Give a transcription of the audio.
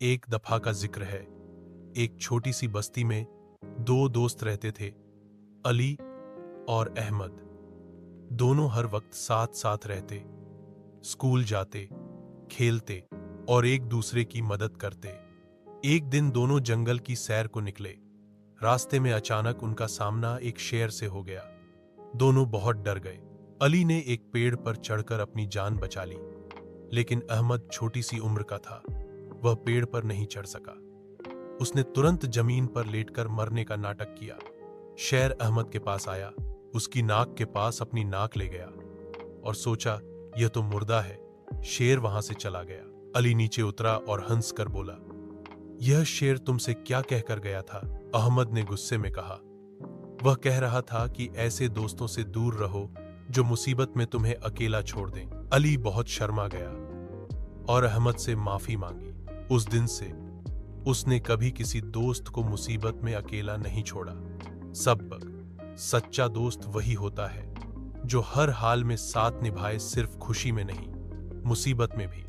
एक दफा का जिक्र है। एक छोटी सी बस्ती में दो दोस्त रहते थे, अली और अहमद। दोनों हर वक्त साथ साथ रहते, स्कूल जाते, खेलते और एक दूसरे की मदद करते। एक दिन दोनों जंगल की सैर को निकले। रास्ते में अचानक उनका सामना एक शेर से हो गया। दोनों बहुत डर गए। अली ने एक पेड़ पर चढ़कर अपनी जान बचा ली, लेकिन अहमद छोटी सी उम्र का था, वह पेड़ पर नहीं चढ़ सका। उसने तुरंत जमीन पर लेटकर मरने का नाटक किया। शेर अहमद के पास आया, उसकी नाक के पास अपनी नाक ले गया और सोचा यह तो मुर्दा है। शेर वहां से चला गया। अली नीचे उतरा और हंस कर बोला, यह शेर तुमसे क्या कहकर गया था? अहमद ने गुस्से में कहा, वह कह रहा था कि ऐसे दोस्तों से दूर रहो जो मुसीबत में तुम्हें अकेला छोड़ दें। अली बहुत शर्मा गया और अहमद से माफी मांगी। उस दिन से उसने कभी किसी दोस्त को मुसीबत में अकेला नहीं छोड़ा। सबक: सच्चा दोस्त वही होता है जो हर हाल में साथ निभाए, सिर्फ खुशी में नहीं, मुसीबत में भी।